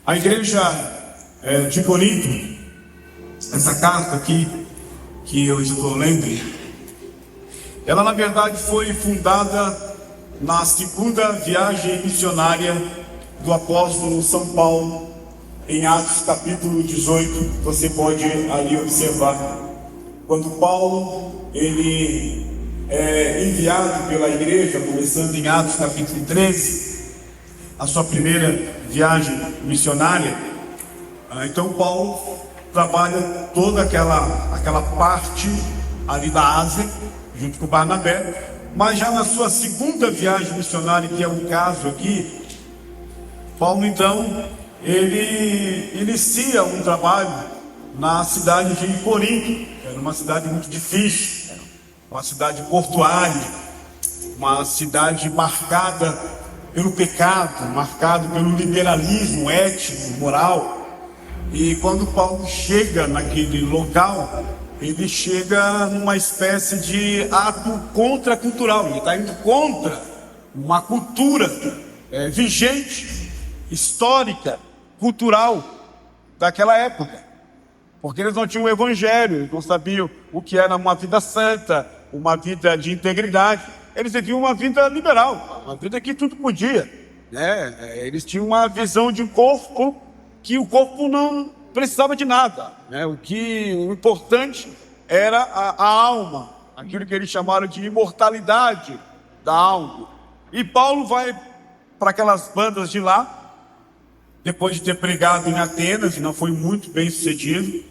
A igreja de Corinto, essa carta aqui que eu estou lendo, ela na verdade foi fundada na segunda viagem missionária do apóstolo São Paulo, em Atos capítulo 18. Você pode ali observar, quando Paulo ele é enviado pela igreja, começando em Atos capítulo 13, a sua primeira viagem missionária. Então Paulo trabalha toda aquela parte ali da Ásia, junto com Barnabé, mas já na sua segunda viagem missionária, que é o caso aqui, Paulo então, ele inicia um trabalho na cidade de Corinto. Era uma cidade muito difícil, uma cidade portuária, uma cidade marcada pelo pecado, marcado pelo liberalismo ético, moral. E quando Paulo chega naquele local, ele chega numa espécie de ato contracultural. Ele está indo contra uma cultura vigente, histórica, cultural daquela época. Porque eles não tinham o evangelho, eles não sabiam o que era uma vida santa, uma vida de integridade. Eles viviam uma vida liberal, uma vida que tudo podia, né? Eles tinham uma visão de corpo, que o corpo não precisava de nada, né? O importante era a alma, aquilo que eles chamaram de imortalidade da alma. E Paulo vai para aquelas bandas de lá, depois de ter pregado em Atenas, e não foi muito bem sucedido.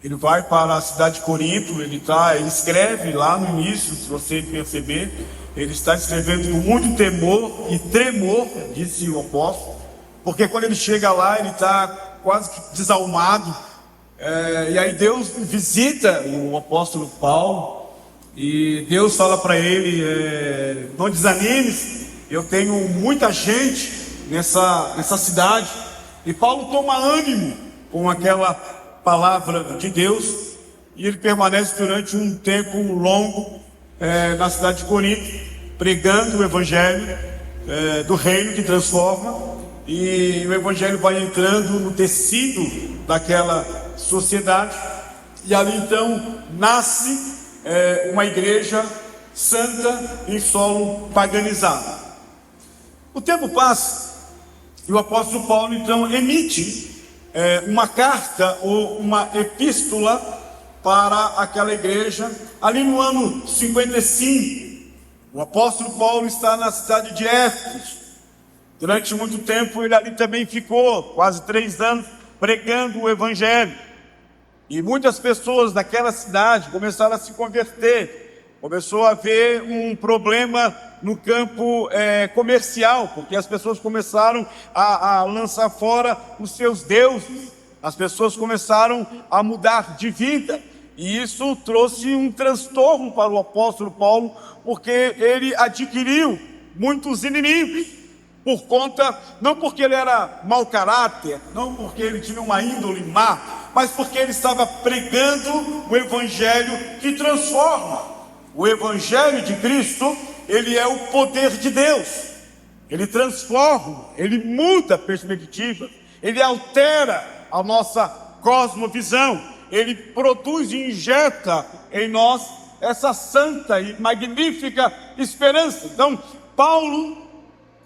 Ele vai para a cidade de Corinto, ele escreve lá no início, se você perceber, ele está escrevendo com muito temor e tremor, disse o apóstolo, porque quando ele chega lá, ele está quase que desalmado, e aí Deus visita o apóstolo Paulo, e Deus fala para ele, não desanimes, eu tenho muita gente nessa cidade. E Paulo toma ânimo com aquela palavra de Deus, e ele permanece durante um tempo longo na cidade de Corinto, pregando o evangelho do reino que transforma, e o evangelho vai entrando no tecido daquela sociedade, e ali então nasce uma igreja santa em solo paganizado. O tempo passa, e o apóstolo Paulo então emite uma carta ou uma epístola para aquela igreja, ali no ano 55. O apóstolo Paulo está na cidade de Éfeso. Durante muito tempo ele ali também ficou, quase 3 anos, pregando o evangelho. E muitas pessoas daquela cidade começaram a se converter. Começou a haver um problema no campo comercial, porque as pessoas começaram a lançar fora os seus deuses. As pessoas começaram a mudar de vida. E isso trouxe um transtorno para o apóstolo Paulo, porque ele adquiriu muitos inimigos, por conta, não porque ele era mau caráter, não porque ele tinha uma índole má, mas porque ele estava pregando o evangelho que transforma. O evangelho de Cristo, ele é o poder de Deus. Ele transforma, ele muda a perspectiva, ele altera a nossa cosmovisão. Ele produz e injeta em nós essa santa e magnífica esperança. Então, Paulo,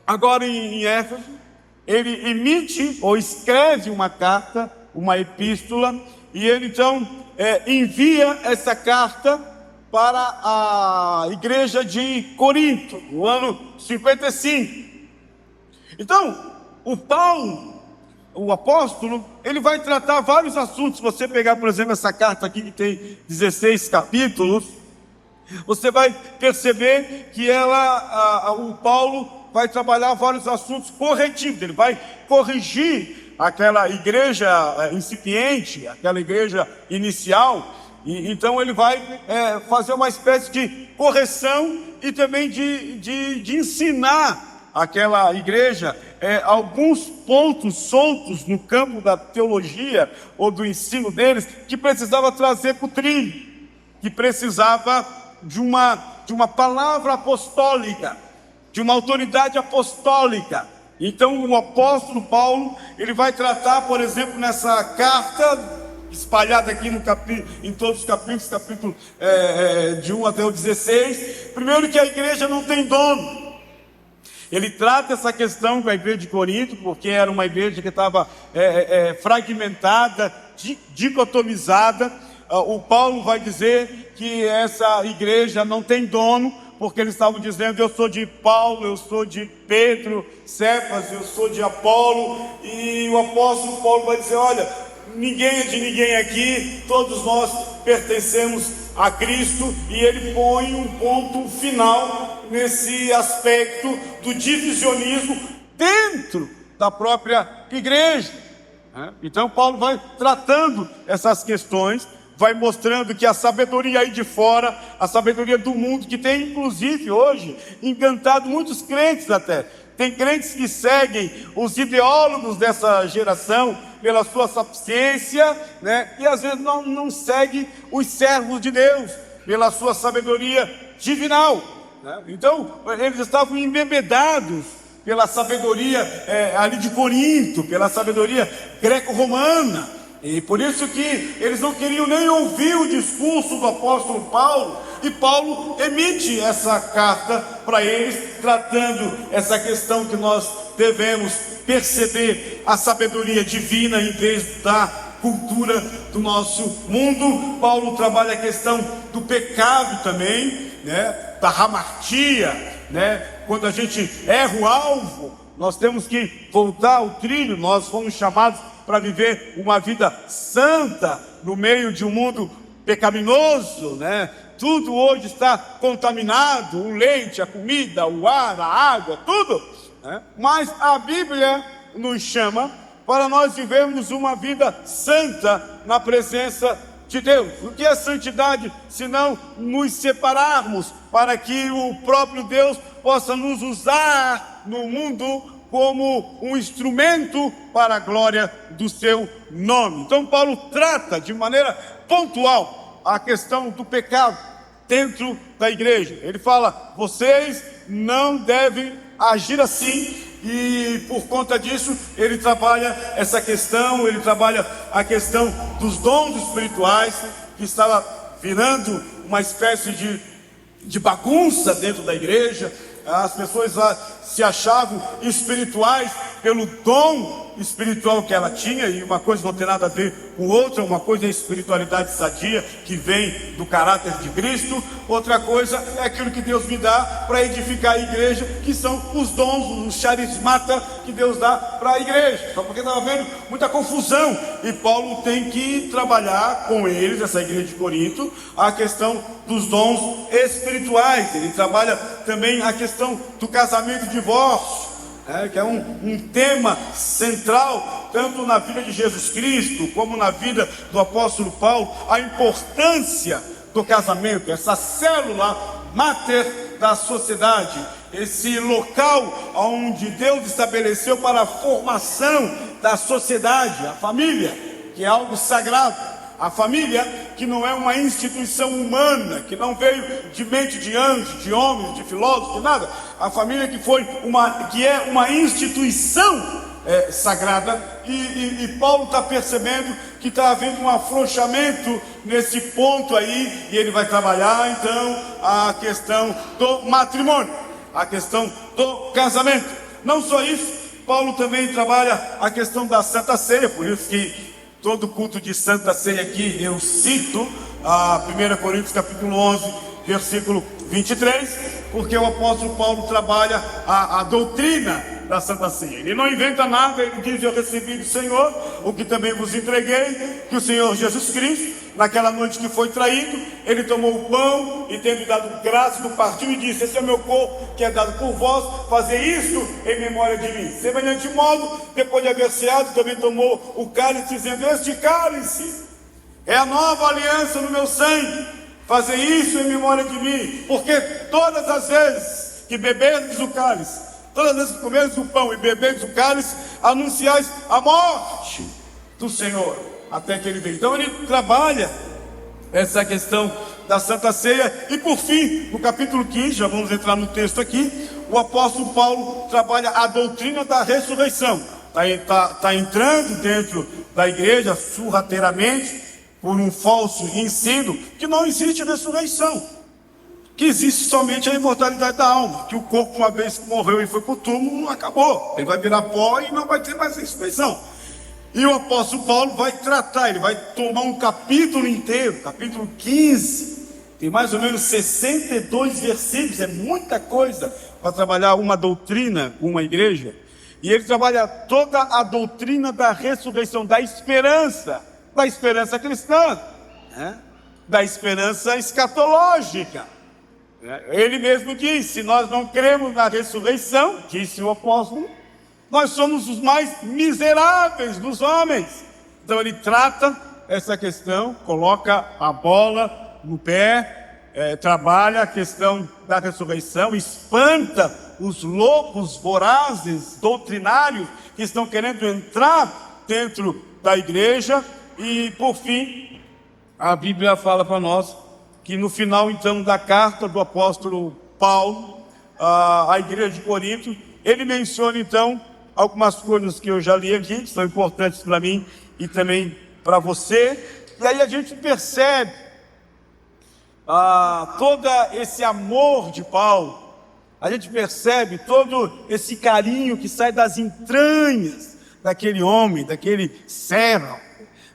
agora em Éfeso, ele emite ou escreve uma carta, uma epístola, e ele então envia essa carta para a igreja de Corinto, no ano 55. Então, o apóstolo, ele vai tratar vários assuntos. Se você pegar, por exemplo, essa carta aqui que tem 16 capítulos, você vai perceber que o Paulo vai trabalhar vários assuntos corretivos. Ele vai corrigir aquela igreja incipiente, aquela igreja inicial. E então ele vai fazer uma espécie de correção e também de ensinar aquela igreja alguns pontos soltos no campo da teologia ou do ensino deles, que precisava trazer para o trilho, que precisava de uma palavra apostólica, de uma autoridade apostólica, Então o apóstolo Paulo, ele vai tratar, por exemplo, nessa carta espalhada aqui em todos os capítulos de 1 até o 16, primeiro que a igreja não tem dono. Ele trata essa questão com a igreja de Corinto, porque era uma igreja que estava fragmentada, dicotomizada. O Paulo vai dizer que essa igreja não tem dono, porque eles estavam dizendo: eu sou de Paulo, eu sou de Pedro, Cefas, eu sou de Apolo. E o apóstolo Paulo vai dizer: olha, ninguém é de ninguém aqui, todos nós pertencemos a Cristo. E ele põe um ponto final nesse aspecto do divisionismo dentro da própria igreja. Então Paulo vai tratando essas questões, vai mostrando que a sabedoria aí de fora, a sabedoria do mundo, que tem inclusive hoje encantado muitos crentes até. Tem crentes que seguem os ideólogos dessa geração pela sua sapiência, né? E às vezes não seguem os servos de Deus pela sua sabedoria divinal, né? Então eles estavam embebedados pela sabedoria ali de Corinto, pela sabedoria greco-romana. E por isso que eles não queriam nem ouvir o discurso do apóstolo Paulo. E Paulo emite essa carta para eles, tratando essa questão que nós devemos perceber a sabedoria divina em vez da cultura do nosso mundo. Paulo trabalha a questão do pecado também, né? Da hamartia, né? Quando a gente erra o alvo, nós temos que voltar ao trilho. Nós fomos chamados para viver uma vida santa no meio de um mundo pecaminoso, né? Tudo hoje está contaminado, o leite, a comida, o ar, a água, tudo, né? Mas a Bíblia nos chama para nós vivermos uma vida santa na presença de Deus. O que é santidade, senão nos separarmos para que o próprio Deus possa nos usar no mundo como um instrumento para a glória do seu nome. Então Paulo trata de maneira pontual a questão do pecado dentro da igreja. Ele fala: vocês não devem agir assim. E por conta disso ele trabalha essa questão, ele trabalha a questão dos dons espirituais, que estava virando uma espécie de bagunça dentro da igreja. As pessoas se achavam espirituais pelo dom espiritual que ela tinha, e uma coisa não tem nada a ver com outra. Uma coisa é a espiritualidade sadia, que vem do caráter de Cristo. Outra coisa é aquilo que Deus me dá para edificar a igreja, que são os dons, os charismata que Deus dá para a igreja. Só porque estava havendo muita confusão, e Paulo tem que trabalhar com eles, essa igreja de Corinto, a questão dos dons espirituais. Ele trabalha também a questão do casamento e divórcio, que é um tema central, tanto na vida de Jesus Cristo, como na vida do apóstolo Paulo. A importância do casamento, essa célula máter da sociedade, esse local onde Deus estabeleceu para a formação da sociedade, a família, que é algo sagrado. A família que não é uma instituição humana, que não veio de mente de anjos, de homens, de filósofos, de nada. A família que é uma instituição sagrada. E Paulo está percebendo que está havendo um afrouxamento nesse ponto aí, e ele vai trabalhar então a questão do matrimônio, a questão do casamento. Não só isso, Paulo também trabalha a questão da Santa Ceia. Por isso que todo culto de Santa Ceia aqui eu cito a 1 Coríntios capítulo 11, versículo 23, porque o apóstolo Paulo trabalha a doutrina da Santa Ceia. Ele não inventa nada. Ele diz: eu recebi do Senhor o que também vos entreguei, que o Senhor Jesus Cristo, naquela noite que foi traído, ele tomou o pão e, tendo dado graças, o partiu e disse: esse é o meu corpo que é dado por vós, fazei isto em memória de mim. Semelhante modo, depois de haver ceado, também tomou o cálice, dizendo: este cálice é a nova aliança no meu sangue, fazei isso em memória de mim. Porque todas as vezes que beberdes o cálice, todas as vezes que comerdes o pão e beberdes o cálice, anunciais a morte do Senhor até que ele venha. Então ele trabalha essa questão da Santa Ceia. E por fim, no capítulo 15, já vamos entrar no texto aqui, o apóstolo Paulo trabalha a doutrina da ressurreição. Está entrando dentro da igreja sorrateiramente por um falso ensino que não existe ressurreição, que existe somente a imortalidade da alma, que o corpo, uma vez que morreu e foi para o túmulo, acabou, ele vai virar pó e não vai ter mais ressurreição. E o apóstolo Paulo vai tratar, ele vai tomar um capítulo inteiro, capítulo 15, tem mais ou menos 62 versículos, é muita coisa para trabalhar uma doutrina, uma igreja. E ele trabalha toda a doutrina da ressurreição, da esperança cristã, né? Da esperança escatológica. Ele mesmo disse: se nós não cremos na ressurreição, disse o apóstolo, nós somos os mais miseráveis dos homens. Então ele trata essa questão, coloca a bola no pé, trabalha a questão da ressurreição, espanta os lobos vorazes, doutrinários, que estão querendo entrar dentro da igreja. E por fim, a Bíblia fala para nós que no final então da carta do apóstolo Paulo à igreja de Corinto, ele menciona então algumas coisas que eu já li aqui, que são importantes para mim e também para você. E aí a gente percebe todo esse amor de Paulo, a gente percebe todo esse carinho que sai das entranhas daquele homem, daquele servo,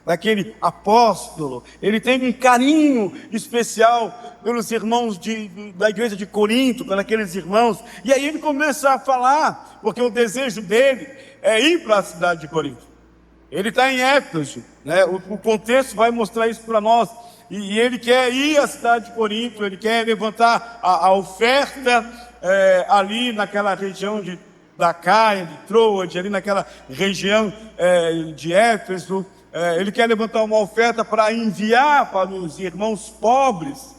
daquele apóstolo. Ele tem um carinho especial pelos irmãos da igreja de Corinto, pelos aqueles irmãos. E aí ele começa a falar, porque o desejo dele é ir para a cidade de Corinto. Ele está em Éfeso, né? O contexto vai mostrar isso para nós. E ele quer ir à cidade de Corinto, ele quer levantar a oferta ali naquela região da Caia, de Troade, ali naquela região de Éfeso. Ele quer levantar uma oferta para enviar para os irmãos pobres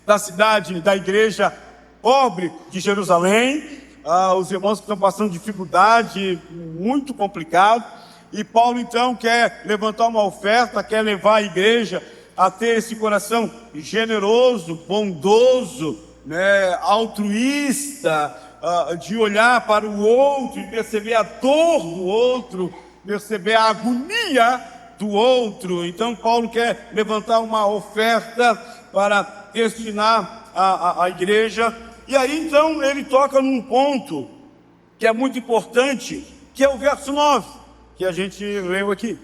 da cidade, da igreja pobre de Jerusalém, os irmãos que estão passando dificuldade, muito complicado. E Paulo então quer levantar uma oferta, quer levar a igreja a ter esse coração generoso, bondoso, né, altruísta, de olhar para o outro e perceber a dor do outro, perceber a agonia do outro. Então Paulo quer levantar uma oferta para destinar à igreja. E aí então ele toca num ponto que é muito importante, que é o verso 9, que a gente leu aqui.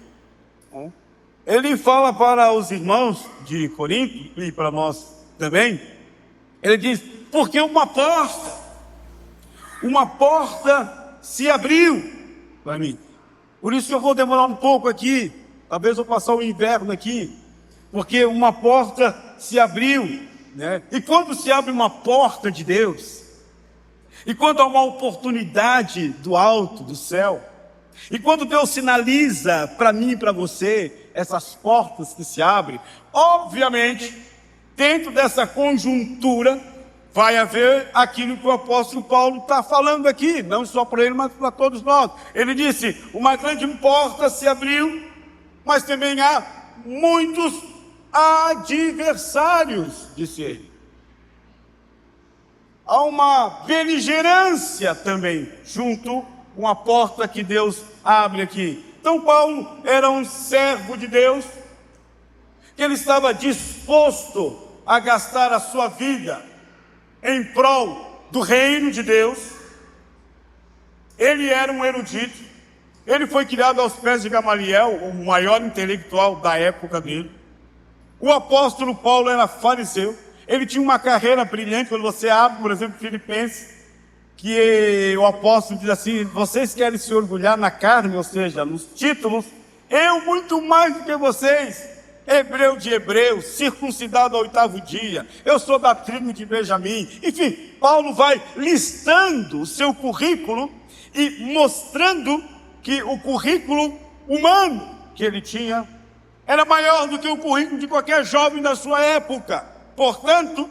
Ele fala para os irmãos de Corinto, e para nós também, ele diz: porque uma porta se abriu para mim. Por isso que eu vou demorar um pouco aqui, talvez eu passar o inverno aqui, porque uma porta se abriu, né? E quando se abre uma porta de Deus, e quando há uma oportunidade do alto, do céu, e quando Deus sinaliza para mim e para você essas portas que se abrem, obviamente, dentro dessa conjuntura, vai haver aquilo que o apóstolo Paulo está falando aqui, não só para ele, mas para todos nós. Ele disse: uma grande porta se abriu, mas também há muitos adversários, disse ele. Há uma beligerância também, junto com a porta que Deus abre aqui. Então Paulo era um servo de Deus, que ele estava disposto a gastar a sua vida em prol do reino de Deus. Ele era um erudito, ele foi criado aos pés de Gamaliel, o maior intelectual da época dele. O apóstolo Paulo era fariseu, ele tinha uma carreira brilhante. Quando você abre, por exemplo, Filipenses, que o apóstolo diz assim: vocês querem se orgulhar na carne, ou seja, nos títulos, eu muito mais do que vocês, hebreu de hebreus, circuncidado ao 8º dia, eu sou da tribo de Benjamim. Enfim, Paulo vai listando o seu currículo e mostrando que o currículo humano que ele tinha era maior do que o currículo de qualquer jovem da sua época. Portanto,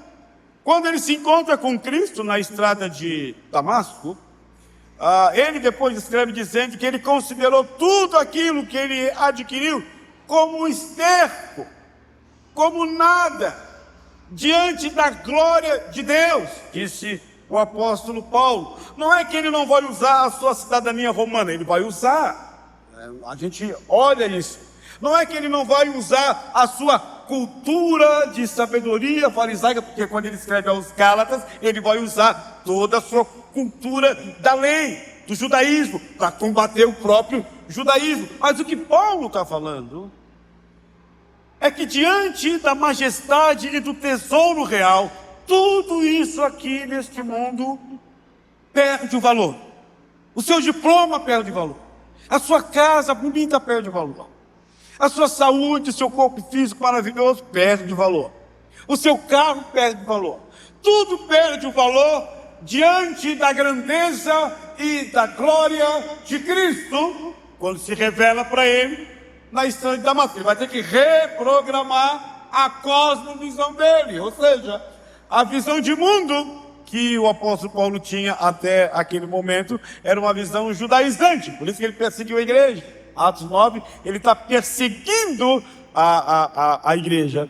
quando ele se encontra com Cristo na estrada de Damasco, ele depois escreve dizendo que ele considerou tudo aquilo que ele adquiriu como um esterco, como nada, diante da glória de Deus, disse o apóstolo Paulo. Não é que ele não vai usar a sua cidadania romana, ele vai usar. A gente olha isso. Não é que ele não vai usar a sua cultura de sabedoria farisaica, porque quando ele escreve aos Gálatas, ele vai usar toda a sua cultura da lei, do judaísmo, para combater o próprio judaísmo. Mas o que Paulo está falando é que diante da majestade e do tesouro real, tudo isso aqui neste mundo perde o valor. O seu diploma perde valor. A sua casa bonita perde valor. A sua saúde, seu corpo físico maravilhoso perde valor. O seu carro perde valor. Tudo perde o valor diante da grandeza e da glória de Cristo, quando se revela para ele na estrada de Damasco. Ele vai ter que reprogramar a cosmovisão dele, ou seja, a visão de mundo que o apóstolo Paulo tinha até aquele momento era uma visão judaizante. Por isso que ele perseguiu a igreja. Atos 9, ele está perseguindo a igreja.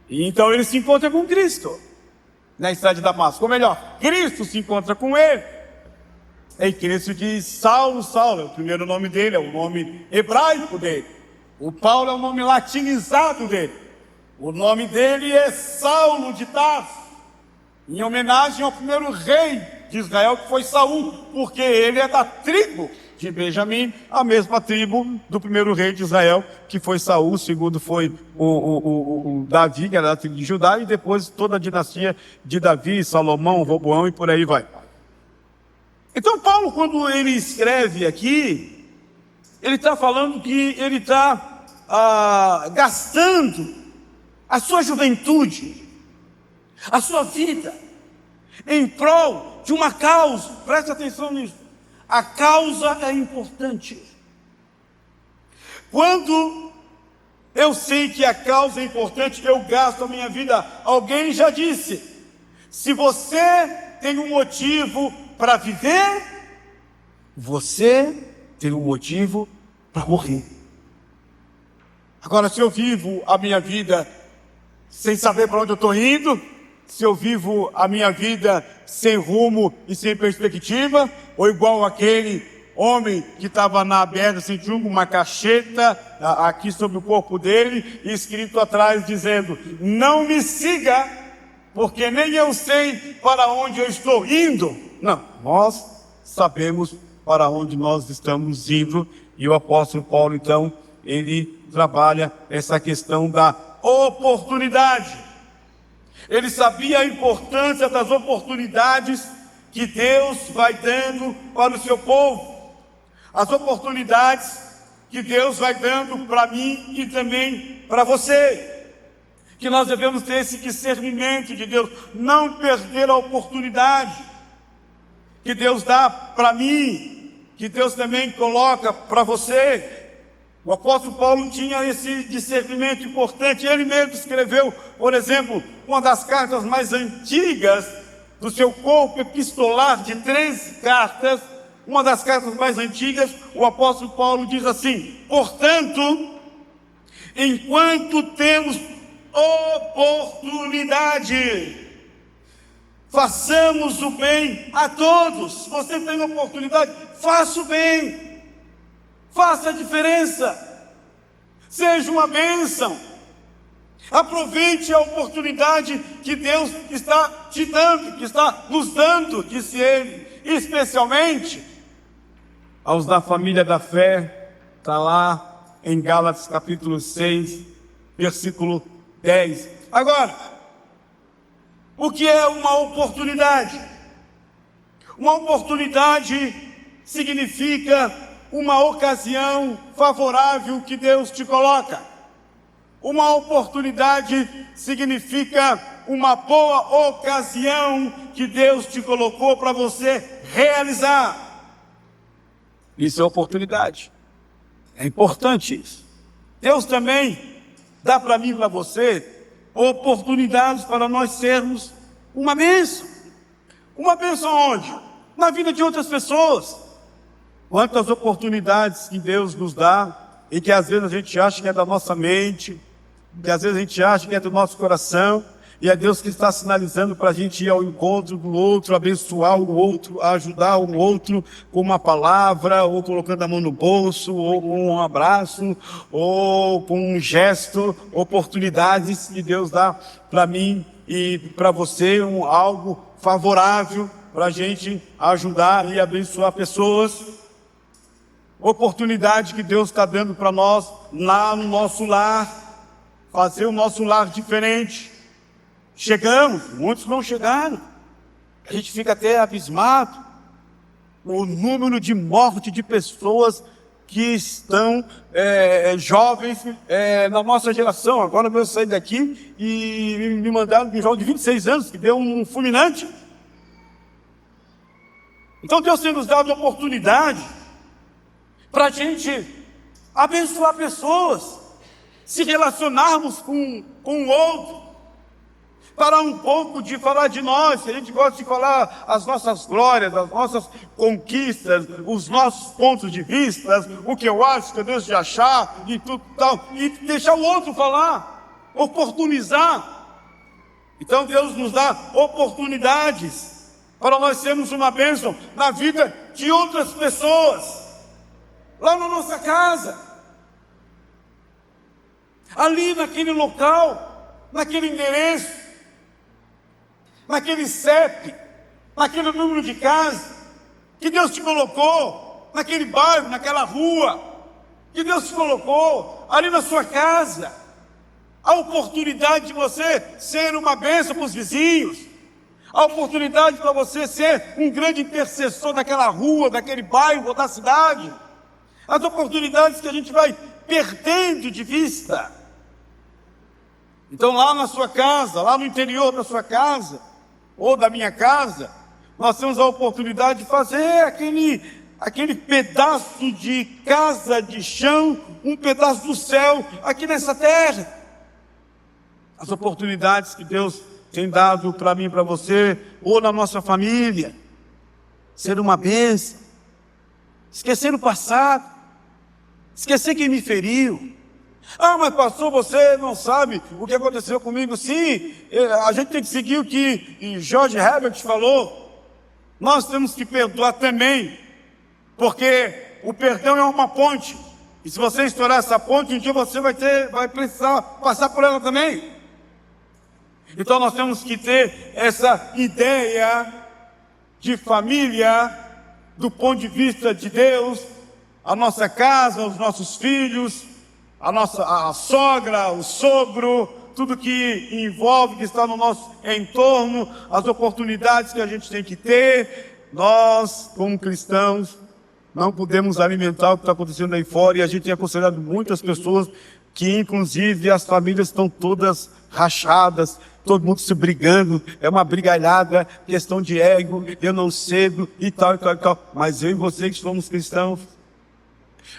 E então ele se encontra com Cristo na estrada de Damasco. Ou melhor, Cristo se encontra com ele. E Cristo diz: Saulo, Saulo, é o primeiro nome dele, é o nome hebraico dele. O Paulo é o nome latinizado dele. O nome dele é Saulo de Tarso, em homenagem ao primeiro rei de Israel, que foi Saul, porque ele é da tribo de Benjamim, a mesma tribo do primeiro rei de Israel, que foi Saul. O segundo foi o Davi, que era da tribo de Judá, e depois toda a dinastia de Davi, Salomão, Roboão e por aí vai. Então Paulo, quando ele escreve aqui, ele está falando que ele está gastando a sua juventude, a sua vida, em prol de uma causa. Preste atenção nisso. A causa é importante. Quando eu sei que a causa é importante, eu gasto a minha vida. Alguém já disse: se você tem um motivo para viver, você tem um motivo para morrer. Agora, se eu vivo a minha vida sem saber para onde eu estou indo, se eu vivo a minha vida sem rumo e sem perspectiva, ou igual aquele homem que estava na beira sem rumo, uma cacheta aqui sobre o corpo dele, e escrito atrás dizendo: não me siga, porque nem eu sei para onde eu estou indo. Não, nós sabemos para onde nós estamos indo. E o apóstolo Paulo, então, ele trabalha essa questão da oportunidade. Ele sabia a importância das oportunidades que Deus vai dando para o seu povo. As oportunidades que Deus vai dando para mim e também para você. Que nós devemos ter esse discernimento de Deus, não perder a oportunidade que Deus dá para mim, que Deus também coloca para você. O apóstolo Paulo tinha esse discernimento importante. Ele mesmo escreveu, por exemplo, uma das cartas mais antigas do seu corpo epistolar, de 13 cartas, uma das cartas mais antigas. O apóstolo Paulo diz assim: portanto, enquanto temos oportunidade, façamos o bem a todos. Se você tem oportunidade, faça o bem. Faça a diferença, seja uma bênção, aproveite a oportunidade que Deus está te dando, que está nos dando, disse ele, especialmente aos da família da fé. Está lá em Gálatas capítulo 6, versículo 10. Agora, o que é uma oportunidade? Uma oportunidade significa uma ocasião favorável que Deus te coloca. Uma oportunidade significa uma boa ocasião que Deus te colocou para você realizar. Isso é oportunidade. É importante isso. Deus também dá para mim e para você oportunidades para nós sermos uma bênção. Uma bênção onde? Na vida de outras pessoas. Quantas oportunidades que Deus nos dá, e que às vezes a gente acha que é da nossa mente, que às vezes a gente acha que é do nosso coração, E é Deus que está sinalizando para a gente ir ao encontro do outro, abençoar o outro, ajudar o outro com uma palavra, ou colocando a mão no bolso, ou com um abraço, ou com um gesto, oportunidades que Deus dá para mim e para você, algo favorável para a gente ajudar e abençoar pessoas. Oportunidade que Deus está dando para nós lá no nosso lar, fazer o nosso lar diferente. Chegamos, muitos não chegaram. A gente fica até abismado. O número de morte de pessoas que estão jovens na nossa geração. Agora eu saí daqui e me mandaram um jovem de 26 anos que deu um fulminante. Então Deus tem nos dado a oportunidade para a gente abençoar pessoas, se relacionarmos com o outro. Parar um pouco de falar de nós, a gente gosta de falar as nossas glórias, as nossas conquistas, os nossos pontos de vista, o que eu acho, o que eu deixo de achar, e tudo tal, e deixar o outro falar, oportunizar. Então Deus nos dá oportunidades para nós sermos uma bênção na vida de outras pessoas, lá na nossa casa, ali naquele local, naquele endereço, naquele CEP, naquele número de casa que Deus te colocou, naquele bairro, naquela rua que Deus te colocou, ali na sua casa. A oportunidade de você ser uma bênção para os vizinhos, a oportunidade para você ser um grande intercessor daquela rua, daquele bairro ou da cidade. As oportunidades que a gente vai perdendo de vista. Então lá na sua casa, lá no interior da sua casa, ou da minha casa, nós temos a oportunidade de fazer aquele pedaço de casa, de chão, um pedaço do céu aqui nessa terra. As oportunidades que Deus tem dado para mim e para você, ou na nossa família, ser uma bênção, esquecer o passado, esquecer quem me feriu. Ah, mas pastor, você não sabe o que aconteceu comigo. Sim, a gente tem que seguir o que George Herbert falou. Nós temos que perdoar também, porque o perdão é uma ponte. E se você estourar essa ponte, um dia você vai precisar passar por ela também. Então nós temos que ter essa ideia de família, do ponto de vista de Deus, a nossa casa, os nossos filhos, a sogra, o sogro, tudo que envolve, que está no nosso entorno, as oportunidades que a gente tem que ter. Nós, como cristãos, não podemos alimentar o que está acontecendo aí fora, e a gente tem aconselhado muitas pessoas que, inclusive, as famílias estão todas rachadas, todo mundo se brigando, é uma brigalhada, questão de ego, eu não cedo, e tal, e tal, e tal. Mas eu e você que somos cristãos,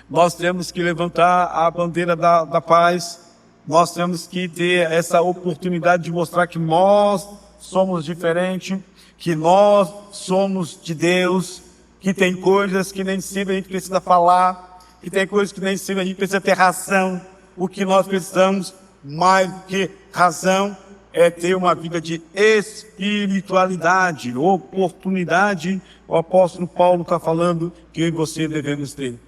nós temos que levantar a bandeira da paz, nós temos que ter essa oportunidade de mostrar que nós somos diferentes, que nós somos de Deus, que tem coisas que nem sempre a gente precisa falar, que tem coisas que nem sempre a gente precisa ter razão. O que nós precisamos, mais do que razão, é ter uma vida de espiritualidade, oportunidade. O apóstolo Paulo está falando que eu e você devemos ter.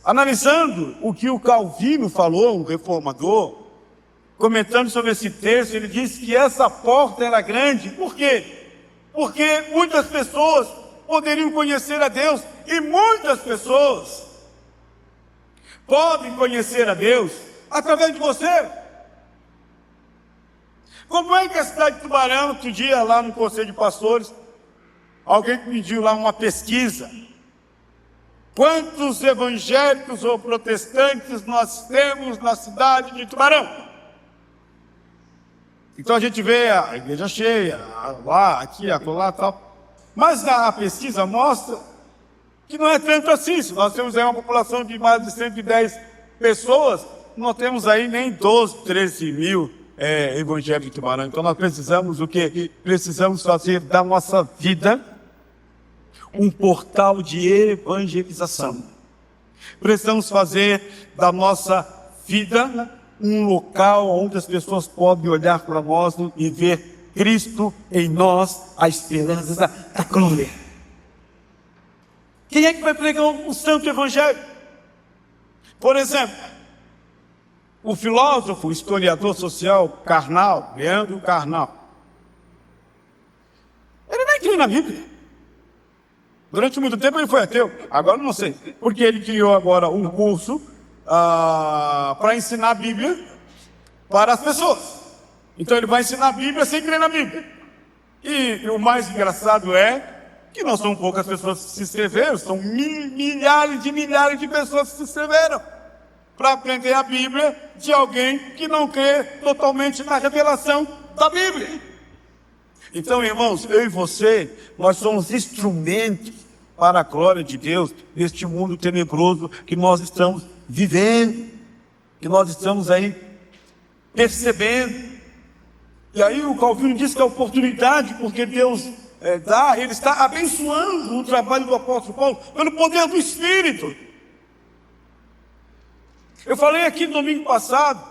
Analisando o que o Calvino falou, o reformador, comentando sobre esse texto, ele disse que essa porta era grande. Por quê? Porque muitas pessoas poderiam conhecer a Deus, e muitas pessoas podem conhecer a Deus através de você. Como é que a cidade de Tubarão, outro dia lá no Conselho de Pastores, alguém pediu lá uma pesquisa: quantos evangélicos ou protestantes nós temos na cidade de Tubarão? Então a gente vê a igreja cheia, lá, aqui, acolá, tal. Mas a pesquisa mostra que não é tanto assim. Se nós temos aí uma população de mais de 110 pessoas, não temos aí nem 12, 13 mil evangélicos de Tubarão. Então nós precisamos o quê? Precisamos fazer da nossa vida um portal de evangelização. Precisamos fazer da nossa vida um local onde as pessoas podem olhar para nós e ver Cristo em nós, a esperança da glória. Quem é que vai pregar o santo evangelho? Por exemplo, o filósofo, o historiador social Karnal, Leandro Carnal, ele nem criou na Bíblia. Durante muito tempo ele foi ateu, agora não sei, porque ele criou agora um curso para ensinar a Bíblia para as pessoas. Então ele vai ensinar a Bíblia sem crer na Bíblia. E o mais engraçado é que não são poucas pessoas que se inscreveram, são milhares de pessoas que se inscreveram para aprender a Bíblia de alguém que não crê totalmente na revelação da Bíblia. Então, irmãos, eu e você, nós somos instrumentos para a glória de Deus neste mundo tenebroso que nós estamos vivendo, que nós estamos aí percebendo. E aí o Calvino diz que é oportunidade, porque Deus ele está abençoando o trabalho do apóstolo Paulo pelo poder do Espírito. Eu falei aqui no domingo passado,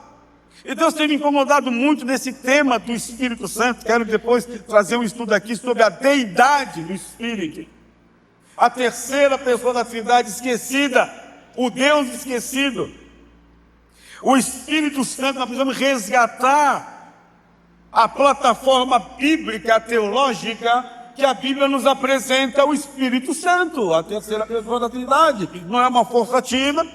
e Deus tem me incomodado muito nesse tema do Espírito Santo. Quero depois trazer um estudo aqui sobre a deidade do Espírito, a terceira pessoa da Trindade esquecida, o Deus esquecido. O Espírito Santo, nós precisamos resgatar a plataforma bíblica, teológica, que a Bíblia nos apresenta o Espírito Santo, a terceira pessoa da Trindade. Não é uma força ativa,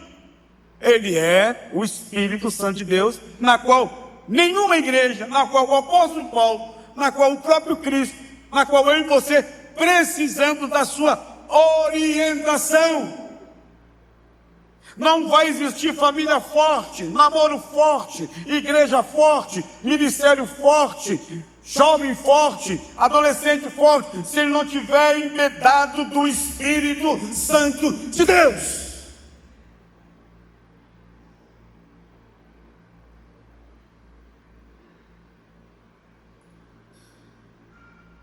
ele é o Espírito Santo de Deus, na qual nenhuma igreja, na qual o apóstolo Paulo, na qual o próprio Cristo, na qual eu e você precisamos da sua orientação. Não vai existir família forte, namoro forte, igreja forte, ministério forte, jovem forte, adolescente forte, se ele não tiver embedado do Espírito Santo de Deus.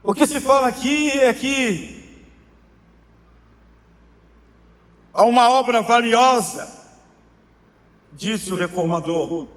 O que se fala aqui é que há uma obra valiosa, disse o reformador,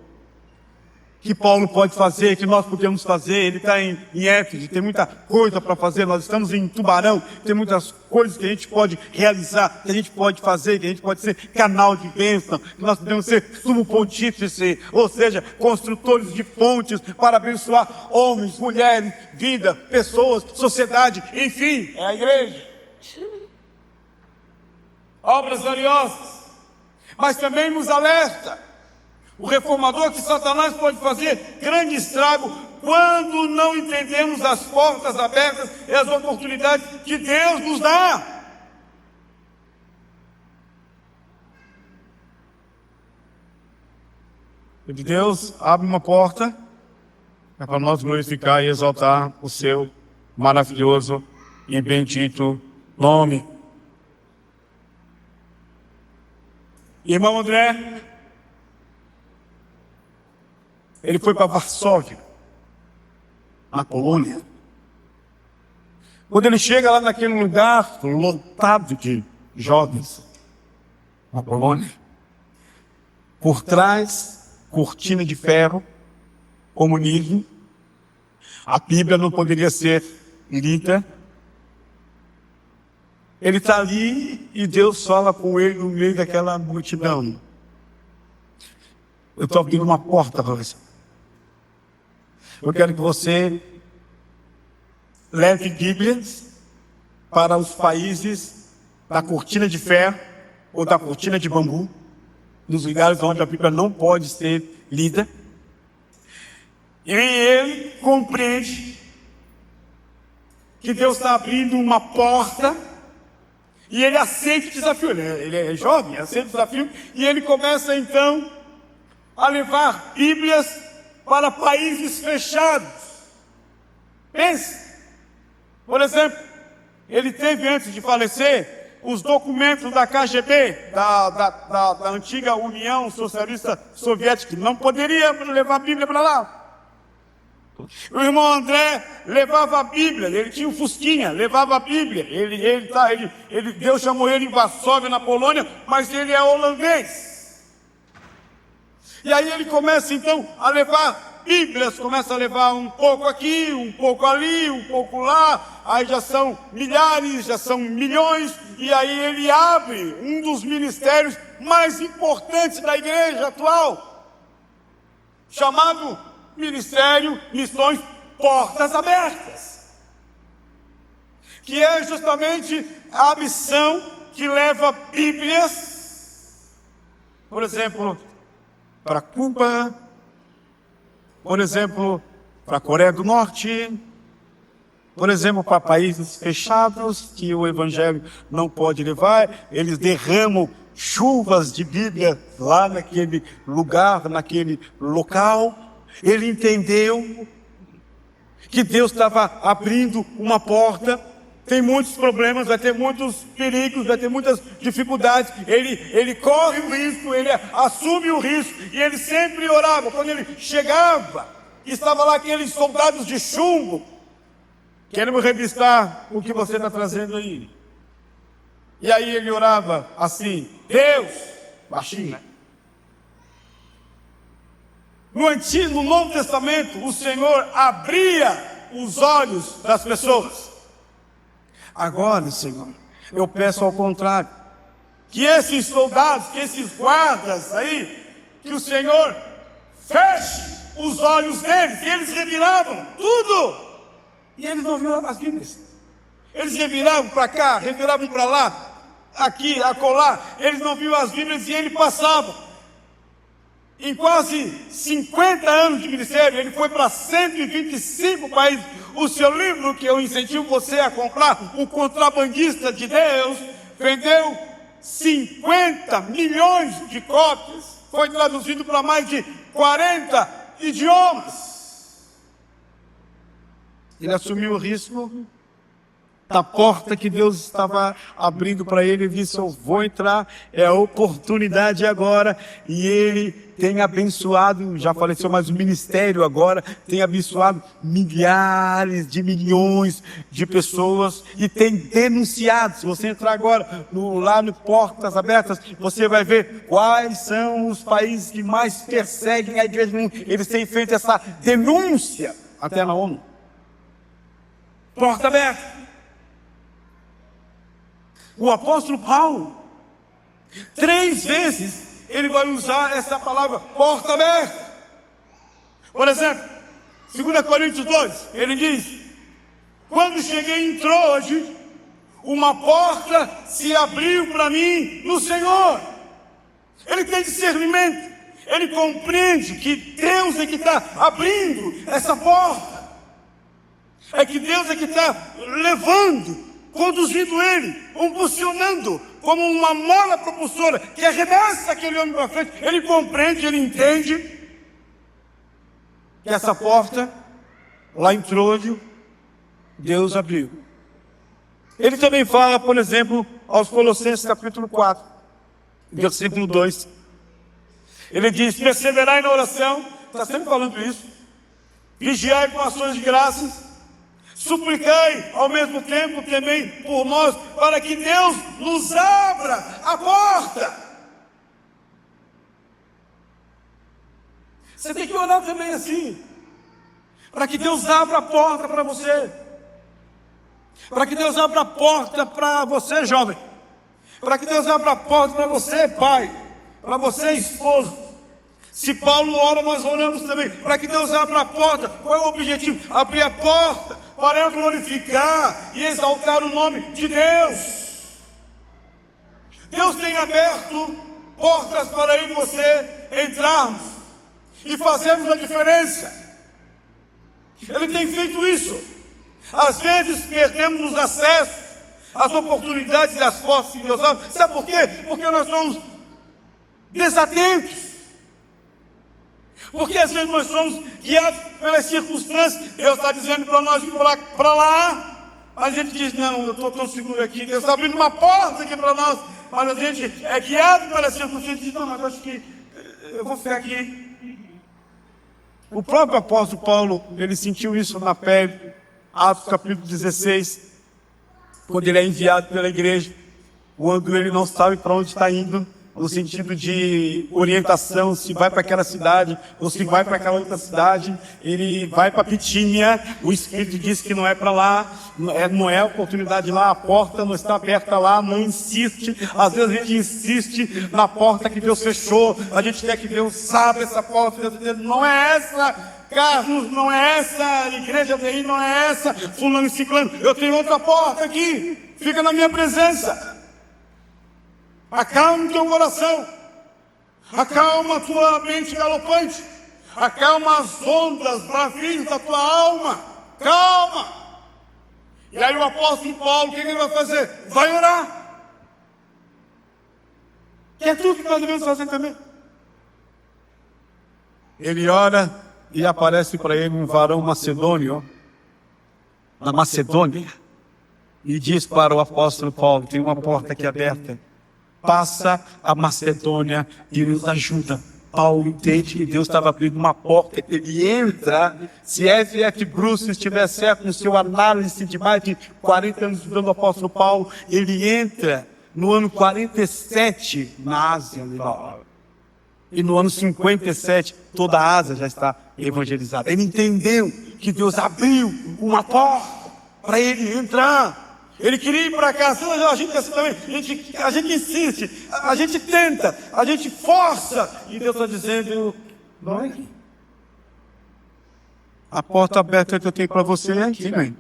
que Paulo pode fazer, que nós podemos fazer. Ele está em Éfeso, tem muita coisa para fazer. Nós estamos em Tubarão, tem muitas coisas que a gente pode realizar, que a gente pode fazer, que a gente pode ser canal de bênção, que nós podemos ser sumo pontífice, ou seja, construtores de pontes para abençoar homens, mulheres, vida, pessoas, sociedade, enfim, é a igreja. Obras valiosas, mas também nos alerta o reformador que Satanás pode fazer grande estrago quando não entendemos as portas abertas e as oportunidades que Deus nos dá. Deus abre uma porta para nós glorificar e exaltar o seu maravilhoso e bendito nome. Irmão André, ele foi para Varsóvia, na Polônia. Quando ele chega lá naquele lugar lotado de jovens, na Polônia, por trás, cortina de ferro, comunismo, a Bíblia não poderia ser lida. Ele está ali e Deus fala com ele no meio daquela multidão. Eu estou abrindo uma porta para você. Eu quero que você leve Bíblias para os países da cortina de ferro ou da cortina de bambu, nos lugares onde a Bíblia não pode ser lida. E ele compreende que Deus está abrindo uma porta e ele aceita o desafio. Ele é jovem, aceita o desafio e ele começa então a levar Bíblias para países fechados. Pense, por exemplo, ele teve antes de falecer os documentos da KGB, da antiga União Socialista Soviética. Não poderia levar a Bíblia para lá. O irmão André levava a Bíblia, ele tinha um Fusquinha, levava a Bíblia. Deus chamou ele em Varsóvia, na Polônia, mas ele é holandês. E aí ele começa então a levar Bíblias, começa a levar um pouco aqui, um pouco ali, um pouco lá, aí já são milhares, já são milhões, e aí ele abre um dos ministérios mais importantes da igreja atual, chamado Ministério Missões Portas Abertas, que é justamente a missão que leva Bíblias, por exemplo, para Cuba, por exemplo, para a Coreia do Norte, por exemplo, para países fechados que o Evangelho não pode levar. Eles derramam chuvas de Bíblia lá naquele lugar, naquele local. Ele entendeu que Deus estava abrindo uma porta. Tem muitos problemas, vai ter muitos perigos, vai ter muitas dificuldades. Ele corre o risco, ele assume o risco, e ele sempre orava. Quando ele chegava, estava lá aqueles soldados de chumbo, querendo revistar o que você está trazendo aí. E aí ele orava assim: Deus, baixinho, né? No Novo Testamento, o Senhor abria os olhos das pessoas. Agora, Senhor, eu peço ao contrário, que esses soldados, que esses guardas aí, que o Senhor feche os olhos deles, e eles reviravam tudo, e eles não viam as Bíblias. Eles reviravam para cá, reviravam para lá, aqui, acolá, eles não viam as Bíblias, e ele passava. Em quase 50 anos de ministério, ele foi para 125 países. O seu livro, que eu incentivo você a comprar, O Contrabandista de Deus, vendeu 50 milhões de cópias. Foi traduzido para mais de 40 idiomas. Ele assumiu o risco da porta que Deus estava abrindo para ele. Ele disse: eu vou entrar, é a oportunidade agora. E ele tem abençoado, já faleceu, mas o ministério agora tem abençoado milhares de milhões de pessoas, e tem denunciado. Se você entrar agora lá no Portas Abertas, você vai ver quais são os países que mais perseguem a igreja. Eles têm feito essa denúncia até na ONU. Porta aberta. O apóstolo Paulo, 3 vezes, ele vai usar essa palavra, porta aberta. Por exemplo, 2 Coríntios 2, ele diz: quando cheguei em Troade, uma porta se abriu para mim no Senhor. Ele tem discernimento, ele compreende que Deus é que está abrindo essa porta, é que Deus é que está levando, conduzindo ele, impulsionando, como uma mola propulsora que arremessa aquele homem para frente. Ele compreende, ele entende que essa porta, lá em Troade, Deus abriu. Ele também fala, por exemplo, aos Colossenses capítulo 4, versículo 2. Ele diz: perseverai na oração, está sempre falando isso, vigiai com ações de graças, suplicai ao mesmo tempo também por nós, para que Deus nos abra a porta. Você tem que orar também assim, para que Deus abra a porta para você, para que Deus abra a porta para você, jovem, para que Deus abra a porta para você, pai, para você, esposo. Se Paulo ora, nós oramos também, para que Deus abra a porta. Qual é o objetivo? Abrir a porta para eu glorificar e exaltar o nome de Deus. Deus tem aberto portas para eu e você entrarmos e fazermos a diferença. Ele tem feito isso. Às vezes perdemos os acessos, as oportunidades e as portas que Deus abre. Sabe por quê? Porque nós somos desatentos. Porque às vezes nós somos guiados pelas circunstâncias. Deus está dizendo para nós ir para lá, mas a gente diz: não, eu estou tão seguro aqui. Deus está abrindo uma porta aqui para nós, mas a gente é guiado pelas circunstâncias e diz: não, mas eu acho que eu vou ficar aqui. O próprio apóstolo Paulo, ele sentiu isso na pele. Atos capítulo 16, quando ele é enviado pela igreja, quando ele não sabe para onde está indo, no sentido de orientação, se vai para aquela cidade ou se vai para aquela outra cidade. Ele vai para Bitínia, o Espírito diz que não é para lá, não é a oportunidade lá, a porta não está aberta lá, não insiste. Às vezes a gente insiste na porta que Deus fechou, a gente quer que Deus abra essa porta, Deus diz, não é essa, Carlos, não é essa, igreja daí não é essa, fulano e ciclano, eu tenho outra porta aqui, fica na minha presença. Acalma o teu coração, acalma a tua mente galopante, acalma as ondas bravias da tua alma, calma. E aí o apóstolo Paulo, o que ele vai fazer? Vai orar. Que é tudo que nós devemos fazer também. Ele ora e aparece para ele um varão macedônio, na Macedônia, e diz para o apóstolo Paulo, tem uma porta aqui aberta, passa a Macedônia e nos ajuda. Paulo entende que Deus estava abrindo uma porta, ele entra. Se F.F. Bruce estiver certo no seu análise de mais de 40 anos estudando o apóstolo Paulo, ele entra no ano 47 na Ásia Menor. E no ano 57, toda a Ásia já está evangelizada. Ele entendeu que Deus abriu uma porta para ele entrar. Ele queria ir para cá, a gente assim também, a gente insiste, a gente tenta, a gente força, e Deus está dizendo, não é aqui. A porta aberta que eu tenho para você é aqui, né?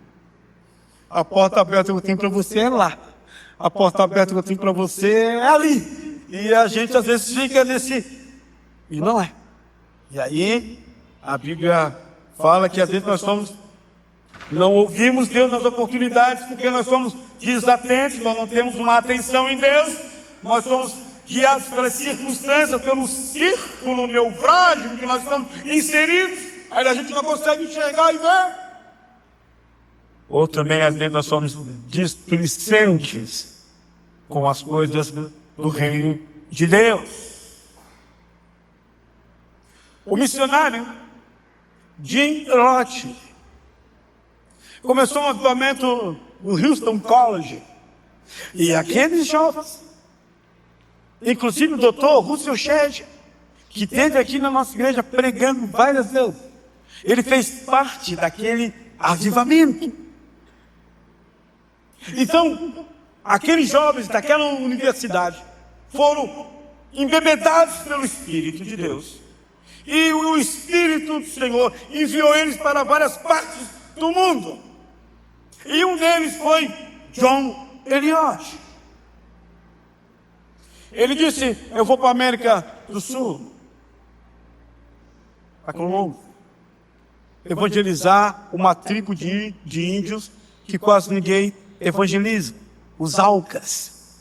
A porta aberta que eu tenho para você é lá. A porta aberta que eu tenho para você é ali. E a gente às vezes fica nesse, e não é. E aí, a Bíblia fala que às vezes nós não ouvimos Deus nas oportunidades porque nós somos desatentos, nós não temos uma atenção em Deus, nós somos guiados pelas circunstâncias, pelo círculo neurálgico que nós estamos inseridos, aí a gente não consegue enxergar e ver. Ou também às vezes nós somos displicentes com as coisas do reino de Deus. O missionário Jim Roth começou um avivamento no Houston College. E aqueles jovens, inclusive o doutor Russell Shedd, que esteve aqui na nossa igreja pregando várias vezes, ele fez parte daquele avivamento. Então, aqueles jovens daquela universidade foram embebedados pelo Espírito de Deus. E o Espírito do Senhor enviou eles para várias partes do mundo. E um deles foi John Eliot. Ele disse, eu vou para a América do Sul, para Colômbia, evangelizar uma tribo de índios que quase ninguém evangeliza, os Aucas.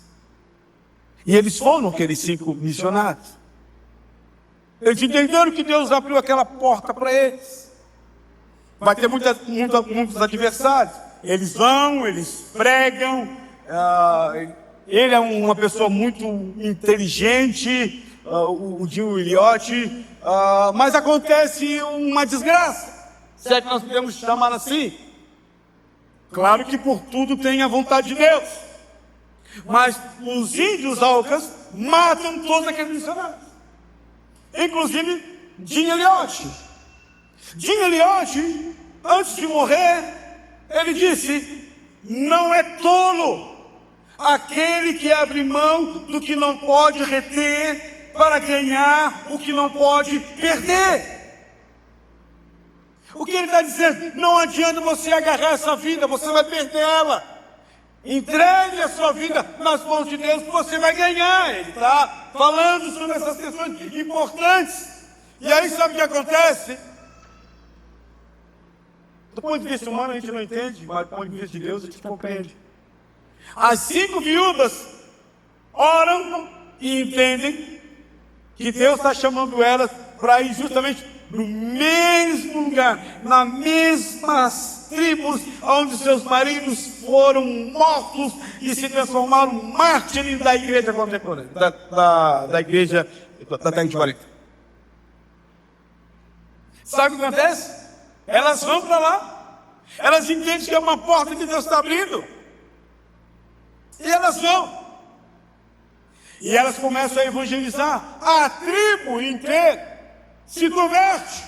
E eles foram aqueles 5 missionários. Eles entenderam que Deus abriu aquela porta para eles. Vai ter muitos adversários. Eles vão, eles pregam. Ele é uma pessoa muito inteligente, o Jim Eliot, mas acontece uma desgraça, se é que nós podemos chamar assim. Claro que por tudo tem a vontade de Deus, mas os índios Aucas matam todos aqueles missionários, inclusive Jim Eliot. Jim Eliot, antes de morrer, ele disse, não é tolo aquele que abre mão do que não pode reter para ganhar o que não pode perder. O que ele está dizendo? Não adianta você agarrar essa vida, você vai perder ela. Entregue a sua vida nas mãos de Deus, que você vai ganhar. Ele está falando sobre essas questões importantes. E aí sabe o que acontece? Do ponto de vista humano a gente não entende, mas do ponto de vista de Deus a gente compreende. As 5 viúvas oram e entendem que Deus está chamando elas para ir justamente no mesmo lugar, nas mesmas tribos onde seus maridos foram mortos e se transformaram em mártires da igreja contemporânea, da igreja da terra de 40. Sabe o que acontece? Elas vão para lá, elas entendem que é uma porta que Deus está abrindo, e elas vão. E elas começam a evangelizar. A tribo inteira se converte.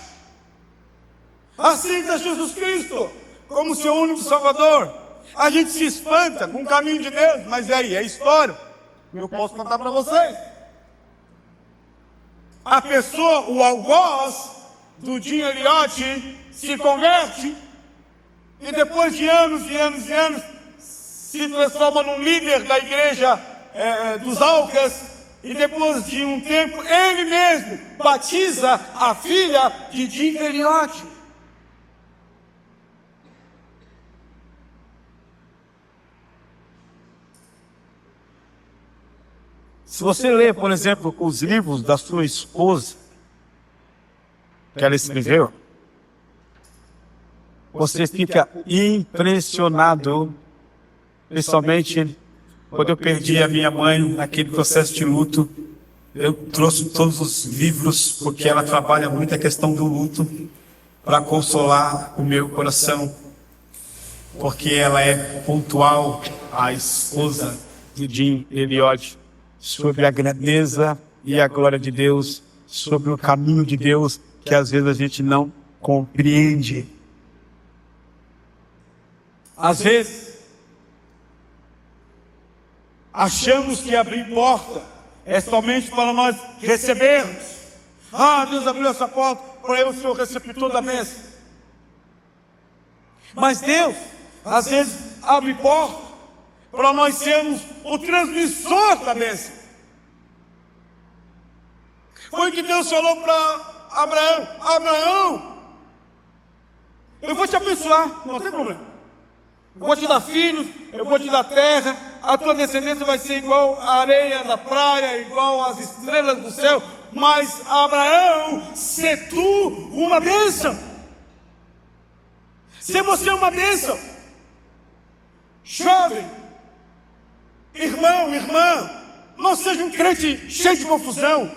Aceita Jesus Cristo como seu único Salvador. A gente se espanta com o caminho de Deus, mas aí é história. Eu posso contar para vocês. A pessoa, o algoz do Jim Elliot se converte e depois de anos e anos e anos se transforma num líder da igreja dos Alcas, e depois de um tempo ele mesmo batiza a filha de Jim Elliot. Se você ler, por exemplo, os livros da sua esposa, que ela escreveu, você fica impressionado, principalmente quando eu perdi a minha mãe naquele processo de luto. Eu trouxe todos os livros, porque ela trabalha muito a questão do luto, para consolar o meu coração, porque ela é pontual, a esposa de Jim Elliot, sobre a grandeza e a glória de Deus, sobre o caminho de Deus, que às vezes a gente não compreende. Às vezes, achamos que abrir porta é somente para nós recebermos. Deus abriu essa porta para eu ser o receptor da bênção. Mas Deus, às vezes, abre porta para nós sermos o transmissor da bênção. Foi o que Deus falou para Abraão: Abraão, eu vou te abençoar, não tem problema. Eu vou te dar filhos, eu vou te dar terra, a tua descendência vai ser igual a areia da praia, igual às estrelas do céu. Mas Abraão, se tu uma bênção, se você é uma bênção, jovem, irmão, irmã, não seja um crente cheio de confusão,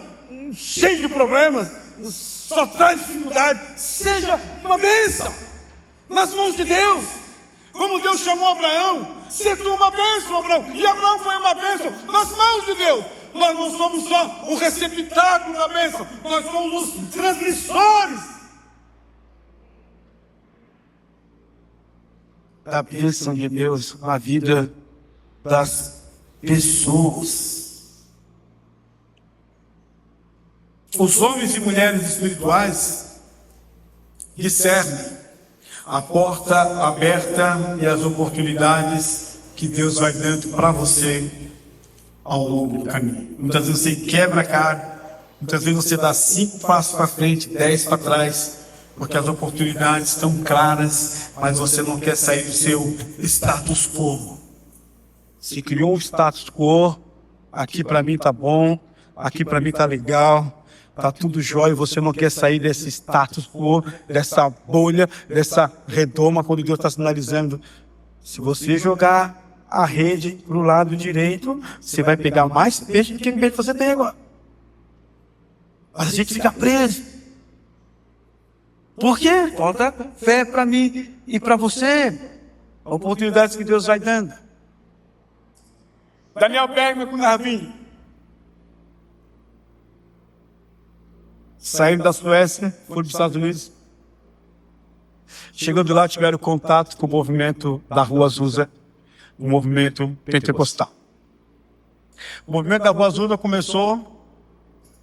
cheio de problemas, só traz dificuldade. Seja uma bênção nas mãos de Deus, como Deus chamou Abraão. Se tu uma bênção, Abraão, e Abraão foi uma bênção nas mãos de Deus. Nós não somos só o receptáculo da bênção, nós somos os transmissores da bênção de Deus na vida das pessoas. Os homens e mulheres espirituais discernem a porta aberta e as oportunidades que Deus vai dando para você ao longo do caminho. Muitas vezes você quebra a cara, muitas vezes você dá 5 passos para frente, 10 para trás, porque as oportunidades estão claras, mas você não quer sair do seu status quo. Se criou um status quo, aqui para mim tá bom, aqui para mim tá legal, tá tudo jóia, você não quer sair desse status quo, dessa bolha, dessa redoma, quando Deus está sinalizando. Se você jogar a rede para o lado direito, você vai pegar mais peixe do que o peixe que você tem agora. Mas a gente fica preso. Por quê? Falta fé para mim e para você. Oportunidades que Deus vai dando. Daniel Bergman com Narvin. Saíram da Suécia, foram para os Estados Unidos. Chegando lá, tiveram contato com o movimento da Rua Azusa, o movimento pentecostal. O movimento da Rua Azusa começou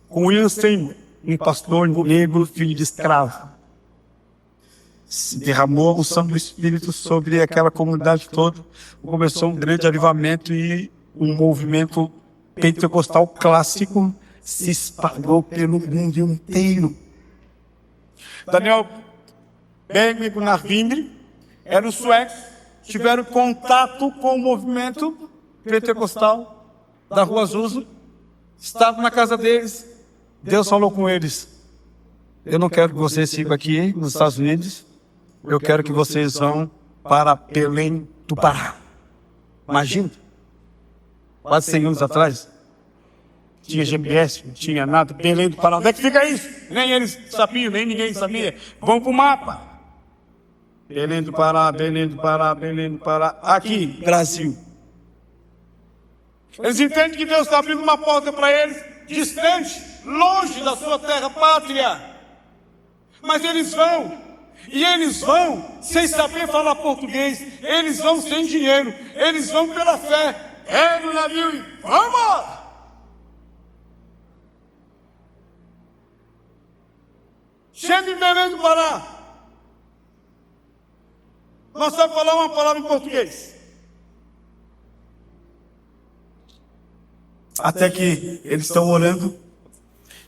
com William Seymour, um pastor negro, filho de escravo. Se derramou a unção do Espírito sobre aquela comunidade toda. Começou um grande avivamento e um movimento pentecostal clássico se espalhou pelo mundo inteiro. Daniel Bergman e Narvin eram suecos, tiveram contato com o movimento pentecostal da Rua Azusa, estavam na casa deles. Deus falou com eles: eu não quero que vocês sigam aqui nos Estados Unidos, eu quero que vocês vão para Belém do Pará. Imagina, quase 100 anos atrás, tinha GPS, não tinha nada. Belém do Pará, onde é que fica isso? Nem eles sabiam, nem ninguém sabia. Vão para o mapa. Belém do Pará, Belém do Pará, Belém do Pará. Aqui, Brasil. Eles entendem que Deus está abrindo uma porta para eles, distante, longe da sua terra pátria. Mas eles vão, e eles vão sem saber falar português, eles vão sem dinheiro, eles vão pela fé. Pega o navio e vamos! Chega em Belém do Pará. Nós sabemos falar uma palavra em português. Até que eles estão orando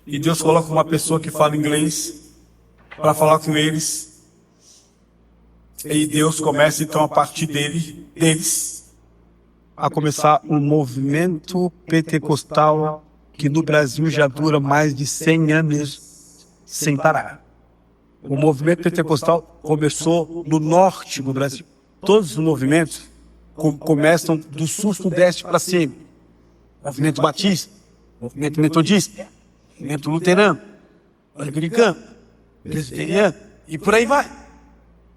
e Deus coloca uma pessoa que fala inglês para falar com eles. E Deus começa então a partir deles a começar um movimento pentecostal que no Brasil já dura mais de 100 anos sem parar. O movimento pentecostal começou no norte do Brasil. Todos os movimentos começam do sul-sudeste para cima. Movimento batista, movimento metodista, movimento luterano, anglicano, presbiteriano, e por aí vai.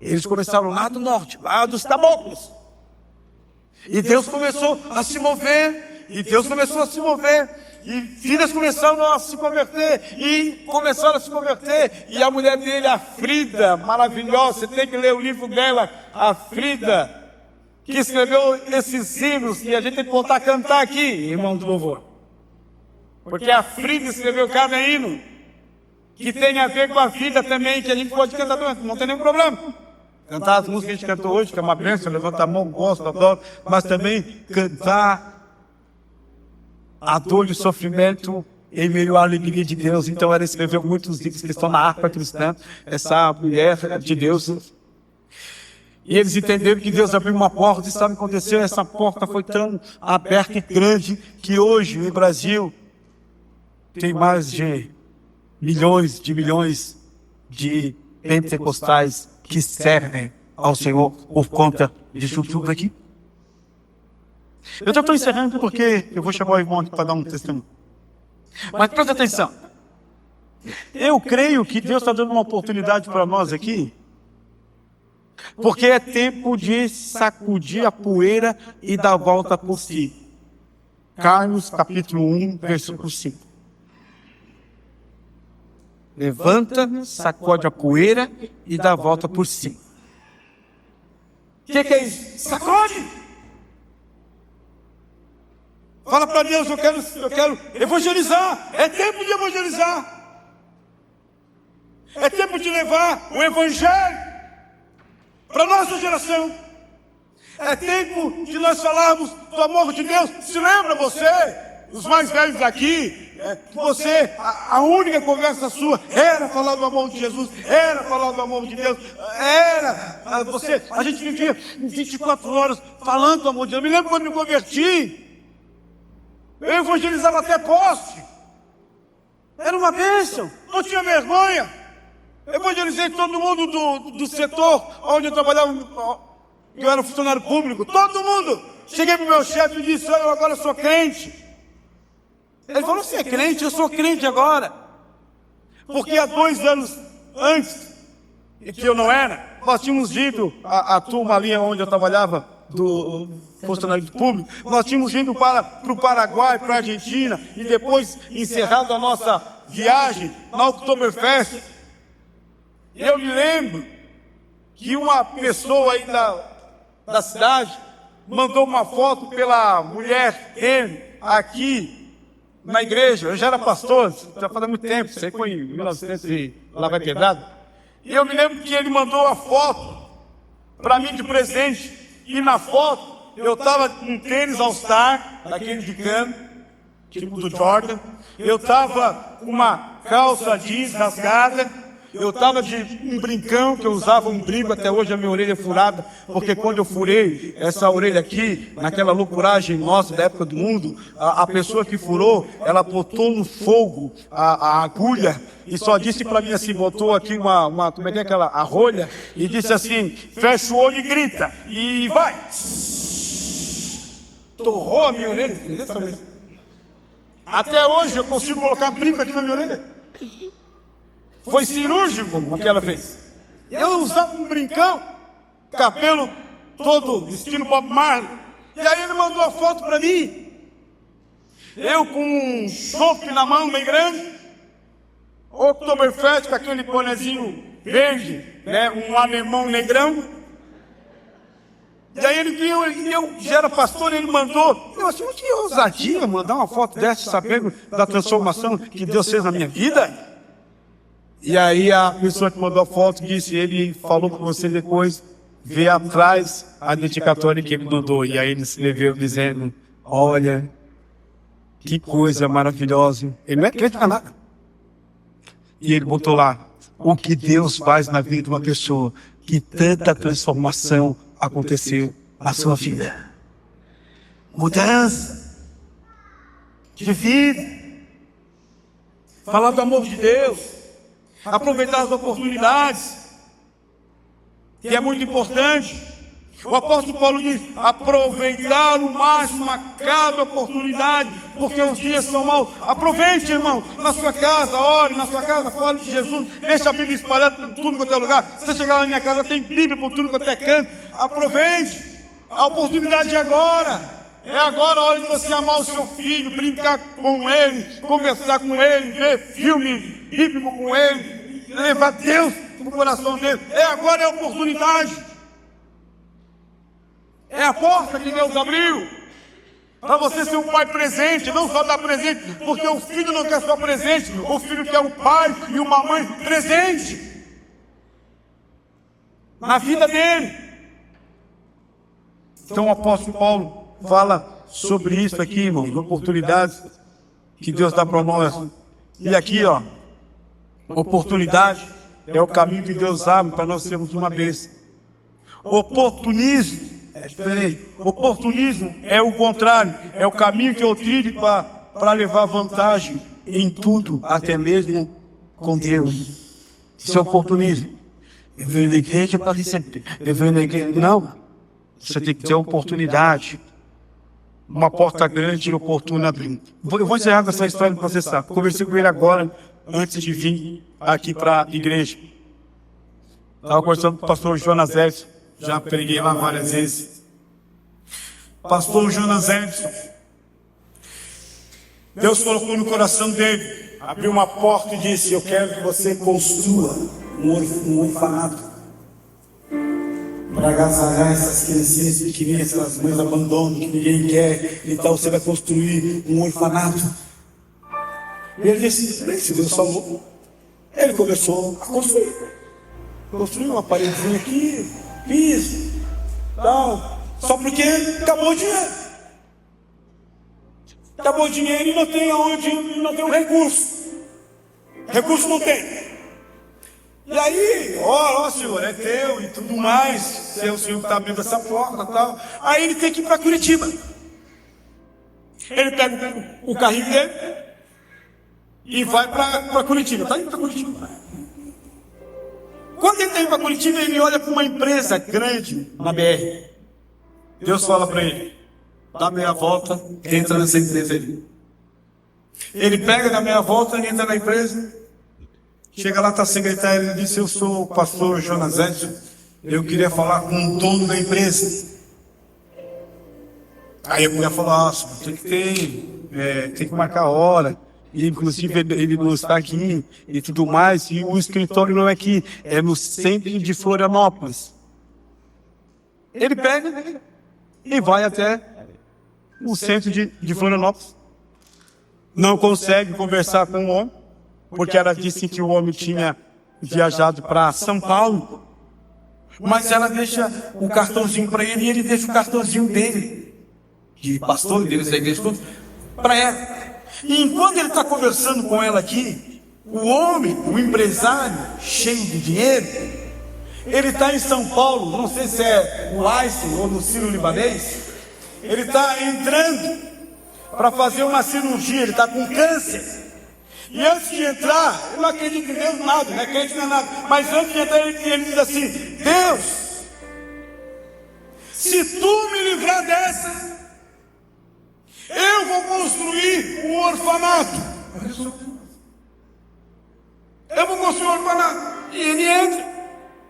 Eles começaram lá do norte, lá dos caboclos. E Deus começou a se mover, e filhas começaram a se converter, e a mulher dele, a Frida, maravilhosa, você tem que ler o livro dela, a Frida, que escreveu esses hinos que a gente tem que voltar a cantar aqui, irmão do louvor. Porque a Frida escreveu cada hino que tem a ver com a vida também, que a gente pode cantar, não tem nenhum problema. Cantar as músicas que a gente cantou hoje, que é uma bênção, levanta a mão, gosto, adoro, mas também cantar a dor e o sofrimento em meio à alegria de Deus. Então ela escreveu muitos livros que estão na harpa cristã, essa mulher de Deus. E eles entenderam que Deus abriu uma porta, e sabe o que aconteceu? Essa porta foi tão aberta e grande que hoje no Brasil tem mais de milhões de pentecostais que servem ao Senhor por conta disso tudo aqui. Eu já estou encerrando porque eu vou chamar o irmão aqui para dar um testemunho. Mas presta atenção. Eu creio que Deus está dando uma oportunidade para nós aqui, porque é tempo de sacudir a poeira e dar a volta por si. Carlos, capítulo 1, versículo 5. Levanta, sacode a poeira e dá a volta por si. O que é isso? Sacode! Fala para Deus, eu quero evangelizar. É tempo de evangelizar. É tempo de levar o evangelho para a nossa geração. É tempo de nós falarmos do amor de Deus. Se lembra você, os mais velhos aqui, que você, a única conversa sua era falar do amor de Jesus, era falar do amor de Deus, a gente vivia 24 horas falando do amor de Deus. Eu me lembro quando me converti, eu evangelizava até poste. Era uma bênção, não tinha vergonha. Evangelizei todo mundo do setor onde eu trabalhava, eu era funcionário público, todo mundo. Cheguei para o meu chefe e disse: olha, eu agora sou crente. Ele falou: você é crente? Eu sou crente agora. Porque há 2 anos antes, que eu não era, nós tínhamos ido, a turma ali onde eu trabalhava, do funcionário público, nós tínhamos ido para o Paraguai, para a Argentina, e depois encerrado a nossa viagem na Oktoberfest. Eu me lembro que uma pessoa aí da cidade mandou uma foto pela mulher dele aqui na igreja. Eu já era pastor, já faz muito tempo, isso aí foi em 1900 e lá vai quebrado. E eu me lembro que ele mandou a foto para mim de presente, e na foto eu estava com um tênis All-Star, daquele de cano, tipo do Jordan. Eu estava com uma calça jeans rasgada. Eu estava de um brincão, que eu usava um brinco, até hoje a minha orelha é furada, porque quando eu furei essa orelha aqui, naquela loucuragem nossa da época do mundo, a pessoa que furou, ela botou no fogo a agulha, e só disse para mim assim, botou aqui como é que é aquela, a rolha, e disse assim: fecha o olho e grita, e vai! Torrou a minha orelha. Até hoje eu consigo colocar brinco aqui na minha orelha. Foi cirúrgico aquela vez. Eu usava um brincão, cabelo todo estilo Bob Marley. E aí ele mandou a foto para mim. Eu com um chope na mão bem grande, Oktoberfest com aquele bonezinho verde, né, um alemão negrão. E aí eu já era pastor, ele mandou, eu assim, que ousadia mandar uma foto dessa, sabendo da transformação que Deus fez na minha vida. E aí a pessoa que mandou a foto disse, ele falou com você depois, vê atrás a dedicatória que ele mandou. E aí ele escreveu dizendo, olha, que coisa maravilhosa. Ele não é crente pra nada. E ele botou lá, o que Deus faz na vida de uma pessoa, que tanta transformação aconteceu na sua vida. Mudança de vida. Falar do amor de Deus. Aproveitar as oportunidades, que é muito importante. O apóstolo Paulo diz, aproveitar no máximo a cada oportunidade, porque os dias são maus. Aproveite, irmão, na sua casa, ore, na sua casa, fale de Jesus, deixa a Bíblia espalhada por tudo quanto é lugar. Se você chegar lá na minha casa, tem Bíblia por tudo quanto é canto. Aproveite, a oportunidade é agora. É agora a hora de você amar o seu filho, brincar com ele, conversar com ele, ver filme bíblico com ele, levar Deus no coração dele. É agora, é a oportunidade. É a porta que Deus abriu para você ser um pai presente, não só dar presente, porque o filho não quer só presente, o filho quer um pai e uma mãe presente na vida dele. Então o apóstolo Paulo fala sobre isso aqui, irmãos, oportunidades que Deus dá para nós. E aqui, ó, oportunidade é o caminho que Deus abre para nós sermos uma bênção. Oportunismo é diferente. Oportunismo é o contrário, é o caminho que eu trilho para levar vantagem em tudo, até mesmo com Deus. Isso é oportunismo. Eu venho na igreja para receber. Eu venho na igreja. Não. Você tem que ter oportunidade. Uma porta grande e oportuna abrindo. Eu vou encerrar com essa história para você saber. Conversei com ele agora, antes de vir aqui para a igreja. Estava conversando com o pastor Jonas Edson. Já preguei lá várias vezes. Pastor Jonas Edson. Deus colocou no coração dele. Abriu uma porta e disse, eu quero que você construa um orfanato. Para agasalhar essas criancinhas pequenininhas, essas mães abandonam, que ninguém quer. Então você vai construir um orfanato. E ele disse, se Deus falou. Ele começou a construir. Construiu uma paredezinha aqui, piso, tal. Só porque acabou o dinheiro. Acabou o dinheiro e não tem aonde, não tem um recurso. Recurso não tem. E aí, ó senhor, é teu e tudo mais. Se é o senhor que está abrindo essa porta e tal. Aí ele tem que ir para Curitiba. Ele pega o carrinho dele e vai para Curitiba. Está indo para Curitiba. Quando ele está indo para Curitiba, ele olha para uma empresa grande na BR. Deus fala para ele, dá meia volta, entra nessa empresa ali. Ele pega, dá meia volta, entra na empresa. Chega lá, está a secretária, ele disse, eu sou o pastor Jonas Edson, eu queria falar com o dono da empresa. Aí a mulher falou, tem que marcar a hora, e inclusive ele não está aqui e tudo mais, e o escritório não é aqui, é no centro de Florianópolis. Ele pega e vai até o centro de Florianópolis. Não consegue conversar com o homem, porque ela disse que o homem tinha viajado para São Paulo, mas ela deixa o cartãozinho para ele e ele deixa o cartãozinho dele, de pastor, deles da igreja, tudo, para ela. E enquanto ele está conversando com ela aqui, o homem, o empresário, cheio de dinheiro, ele está em São Paulo, não sei se é no Einstein ou no Sírio-Libanês, ele está entrando para fazer uma cirurgia, ele está com câncer. E antes de entrar, eu não acredito em Deus nada, não acredito em nada, mas antes de entrar ele diz assim, Deus, se tu me livrar dessa, eu vou construir um orfanato. Eu vou construir um orfanato. E ele entra,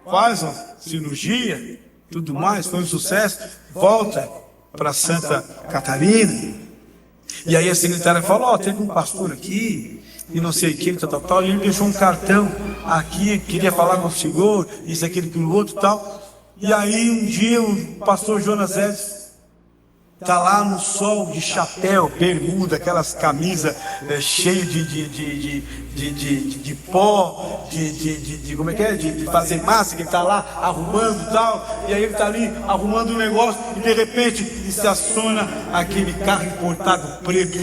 faz a cirurgia, tudo mais, foi um sucesso, volta para Santa Catarina. E aí a secretária falou, teve um pastor aqui, e não sei o que, tal, e ele deixou um cartão aqui, queria falar com o senhor, isso, aquilo, outro, tal. E aí um dia o pastor Jonas Edson está lá no sol, de chapéu, bermuda, aquelas camisas cheias de pó, como é que é? De fazer massa, que ele está lá arrumando e tal, e aí ele está ali arrumando um negócio, e de repente estaciona aquele carro importado preto.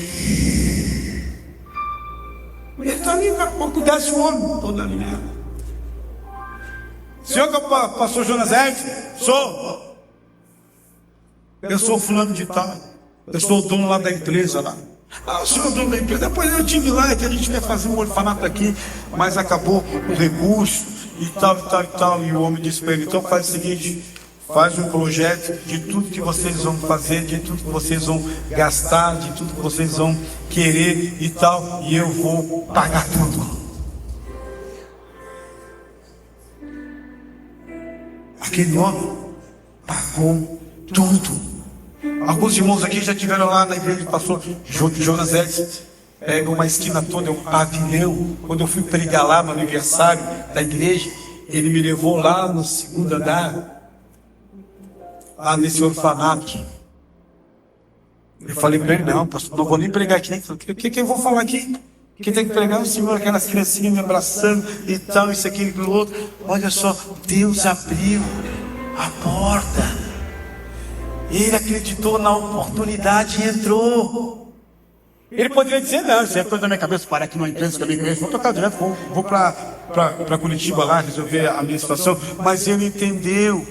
Ele está ali, daqui a pouco desce o homem, todo alinhado. Senhor, que é o pastor Jonas Edson? Sou. Eu sou fulano de tal. Eu sou o dono lá da empresa lá. Ah, o senhor é o dono da empresa. Depois eu tive lá, que a gente ia fazer um orfanato aqui, mas acabou o recurso e tal. E o homem disse para ele, então faz o seguinte, faz um projeto de tudo que vocês vão fazer, de tudo que vocês vão gastar, de tudo que vocês vão querer e tal, e eu vou pagar tudo. Aquele homem pagou tudo. Alguns irmãos aqui já tiveram lá na igreja do pastor Jonas Edson. Pega uma esquina toda, é um pavilhão. Quando eu fui pregar lá no aniversário da igreja, ele me levou lá no segundo andar, lá nesse orfanato. Eu falei para ele, não, pastor, não vou nem pregar aqui. O que eu vou falar aqui? Quem tem que pregar é o Senhor, aquelas criancinhas me abraçando e tal, isso aqui, aquilo outro. Olha só, Deus abriu a porta. Ele acreditou na oportunidade e entrou. Ele poderia dizer, não, isso é coisa da minha cabeça, parar aqui numa empresa que eu me conheço, vou tocar direto, vou para Curitiba lá, resolver a minha situação. Mas ele entendeu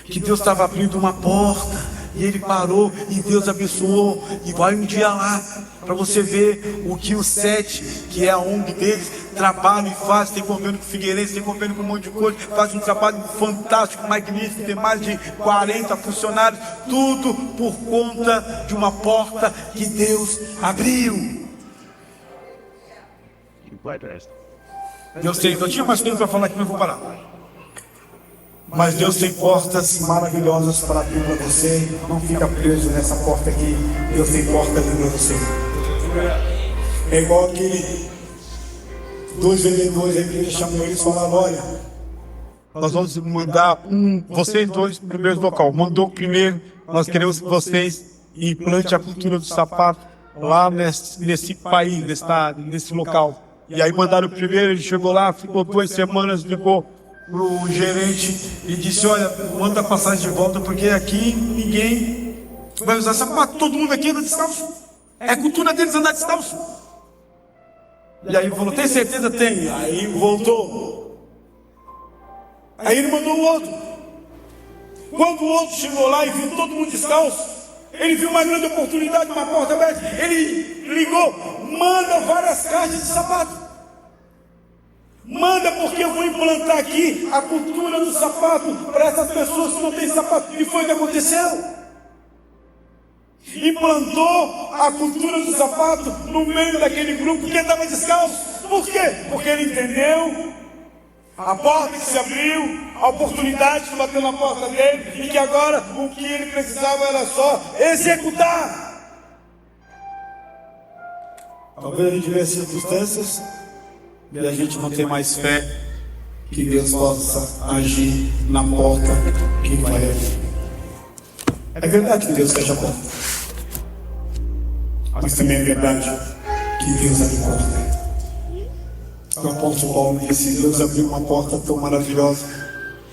que Deus estava abrindo uma porta, e ele parou, e Deus abençoou, e vai um dia lá, para você ver o que o 7, que é a ONG deles, trabalha e faz, tem convênio com o Figueirense, tem convênio com um monte de coisa, faz um trabalho fantástico, magnífico, tem mais de 40 funcionários, tudo por conta de uma porta que Deus abriu. Deus tem, eu tinha mais coisas para falar aqui, mas vou parar. Mas Deus tem portas maravilhosas para abrir para você. Não fica preso nessa porta aqui. Deus tem porta ali para você. É igual que 2 vendedores, a igreja chamou eles e falaram, olha, nós vamos mandar vocês dois para o mesmo local. Mandou primeiro, nós queremos que vocês implantem a cultura do sapato lá nesse país, nesse local. E aí mandaram o primeiro, ele chegou lá, ficou 2 semanas, ligou pro gerente e disse, olha, manda a passagem de volta, porque aqui ninguém vai usar sapato, todo mundo aqui anda descalço. É a cultura deles andar descalço. E aí ele falou, tem certeza? Tem. Aí voltou. Aí ele mandou o outro. Quando o outro chegou lá e viu todo mundo descalço, ele viu uma grande oportunidade, uma porta aberta, ele ligou, manda várias caixas de sapato. Manda, porque eu vou implantar aqui a cultura do sapato para essas pessoas que não têm sapato. E foi o que aconteceu. Implantou a cultura do sapato no meio daquele grupo que estava descalço. Por quê? Porque ele entendeu a porta que se abriu, a oportunidade que bateu na porta dele, e que agora o que ele precisava era só executar. Talvez a gente vê as circunstâncias e a gente não tem mais fé que Deus possa agir na porta que vai abrir. É verdade que Deus fecha a porta, mas também é verdade que Deus abre a porta. O apóstolo Paulo disse, Deus abriu uma porta tão maravilhosa.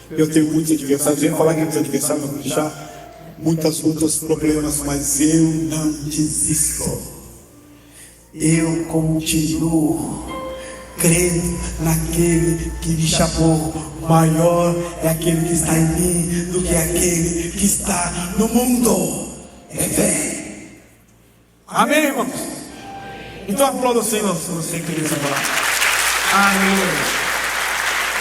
Eu tenho muitos adversários, eu ia falar que meus adversários vão deixar muitas lutas, problemas, mas eu não desisto. Eu continuo crendo naquele que me chamou. Maior é aquele que está em mim do que aquele que está no mundo. É fé. Amém, irmãos? Então aplauda o Senhor se você quer essa palavra. Amém.